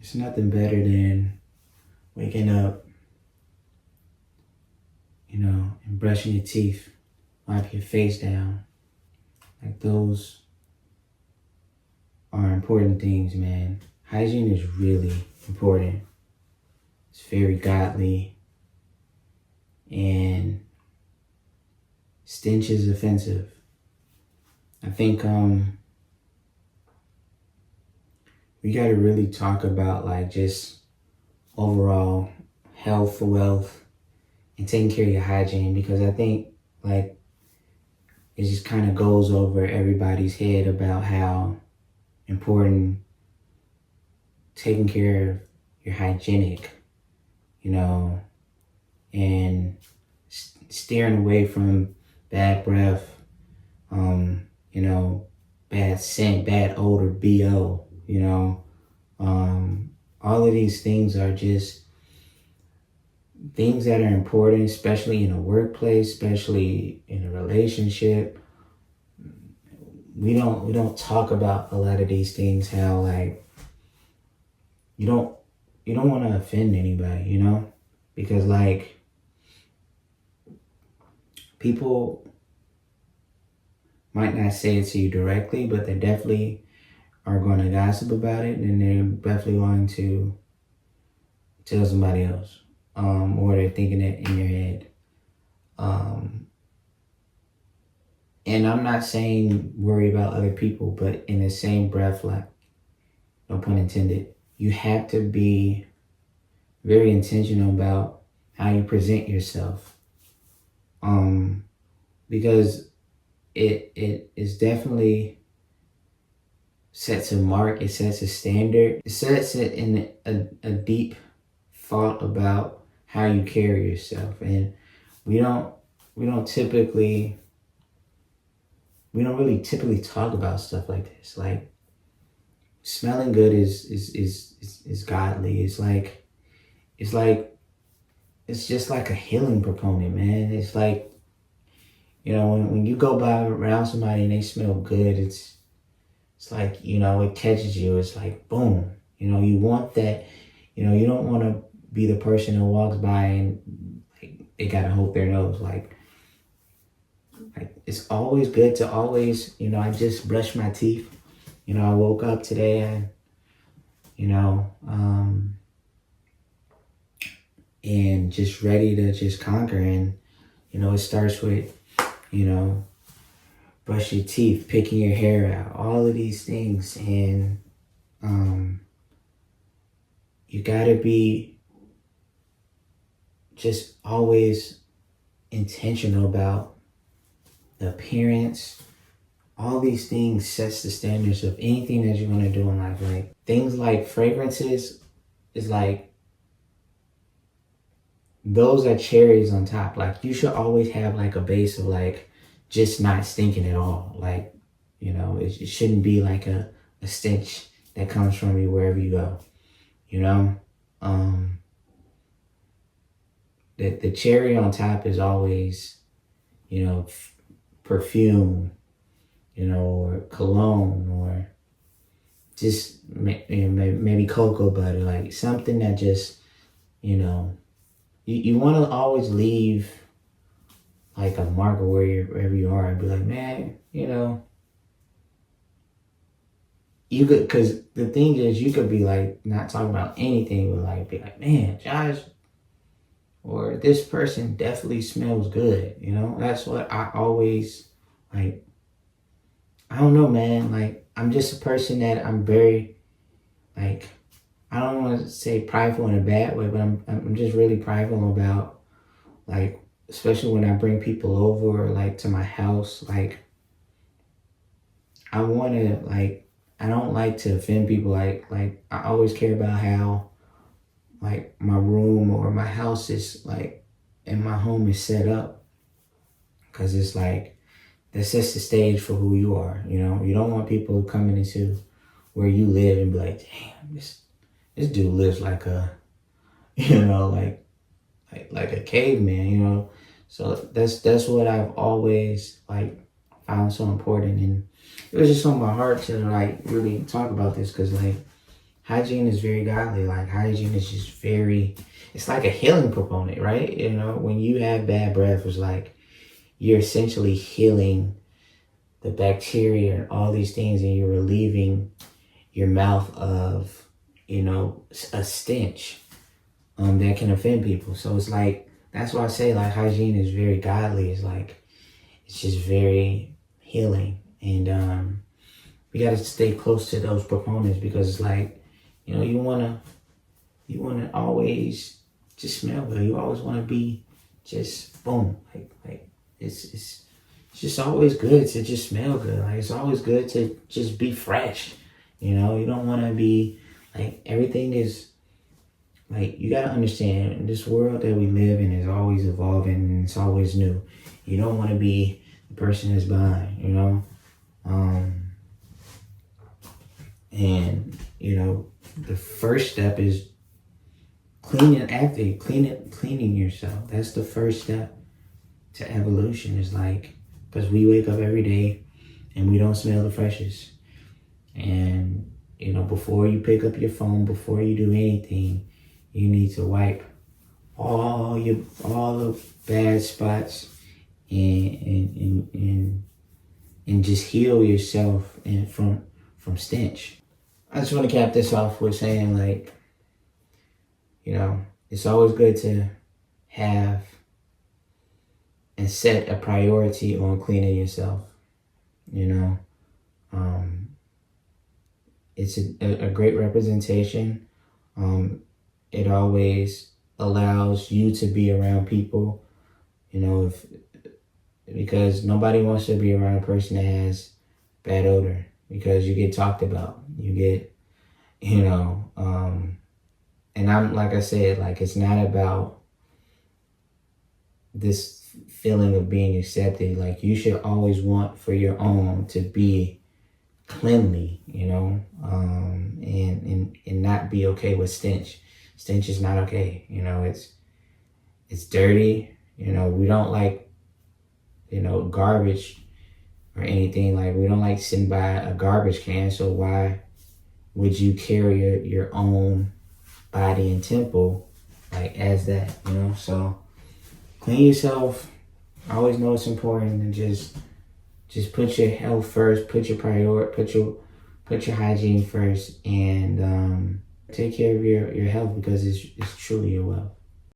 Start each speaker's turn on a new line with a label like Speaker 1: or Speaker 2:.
Speaker 1: It's nothing better than waking up, and brushing your teeth, wipe your face down. Like those are important things, man. Hygiene is really important. It's very godly, and stench is offensive. I think we got to really talk about like just overall health, wealth, and taking care of your hygiene, because I think like it just kind of goes over everybody's head about how important taking care of your hygienic, and steering away from bad breath, bad scent, bad odor, BO, all of these things are just things that are important, especially in a workplace, especially in a relationship. We don't talk about a lot of these things, how like you don't want to offend anybody, because like people might not say it to you directly, but they definitely are going to gossip about it, and they're definitely going to tell somebody else, or they're thinking it in your head. And I'm not saying worry about other people, but in the same breath, like, no pun intended, you have to be very intentional about how you present yourself. Because it is definitely sets a mark, it sets a standard, it sets it in a deep thought about how you carry yourself. And we don't really typically talk about stuff like this. Like smelling good is godly. It's just like a healing proponent, man. It's like, when you go by around somebody and they smell good, it's like, it catches you. It's like, boom, you want that, you don't want to be the person who walks by and like they gotta hold their nose. Like it's always good to always, I just brushed my teeth. I woke up today and, and just ready to just conquer. And, it starts with, brush your teeth, picking your hair out, all of these things. And you gotta be just always intentional about the appearance. All these things sets the standards of anything that you're gonna do in life. Like things like fragrances is like, those are cherries on top. Like you should always have like a base of like just not stinking at all. Like, it shouldn't be like a stench that comes from you wherever you go. The cherry on top is always, perfume, or cologne, or just maybe cocoa butter, like something that just, you want to always leave like a marker wherever you are, and be like, man, you could, because the thing is, you could be like not talking about anything, but like be like, man, Josh, or this person definitely smells good. That's what I always like. I don't know, man. Like I'm just a person that I'm very like, I don't want to say prideful in a bad way, but I'm just really prideful about like, especially when I bring people over like to my house, like I want to like, I don't like to offend people. Like I always care about how like my room or my house is like, and my home is set up, because it's like that sets the stage for who you are. You don't want people coming into where you live and be like, damn, this dude lives like a, like a caveman. So that's what I've always like found so important. And it was just on my heart to like really talk about this, because like hygiene is very godly. Like hygiene is just very, it's like a healing proponent, right? You know, when you have bad breath, it's like you're essentially healing the bacteria and all these things, and you're relieving your mouth of, you know, a stench that can offend people. So it's like, that's why I say like hygiene is very godly. It's like, it's just very healing. And we got to stay close to those proponents, because it's like, you know, you want to always just smell good. You always want to be just boom. Like it's just always good to just smell good. Like it's always good to just be fresh. You know, you don't want to be like, everything is like, you got to understand, this world that we live in is always evolving and it's always new. You don't want to be the person that's behind, you know? And, you know, the first step is cleaning yourself. That's the first step to evolution. Is like, because we wake up every day and we don't smell the freshest. And, you know, before you pick up your phone, before you do anything, you need to wipe all the bad spots and just heal yourself and from stench. I just want to cap this off with saying, like, you know, it's always good to have and set a priority on cleaning yourself. You know, it's a great representation. It always allows you to be around people, you know, because nobody wants to be around a person that has bad odor, because you get talked about, you get, you know, and I'm, like I said, like, it's not about this feeling of being accepted. Like, you should always want for your own to be cleanly, you know, and not be okay with stench. Stench is not okay, you know. It's dirty, you know. We don't like, you know, garbage or anything. Like, we don't like sitting by a garbage can. So why would you carry your own body and temple like as that, you know? So clean yourself. I always know it's important, and just put your health first, put your hygiene first, and take care of your health, because it's truly your wealth.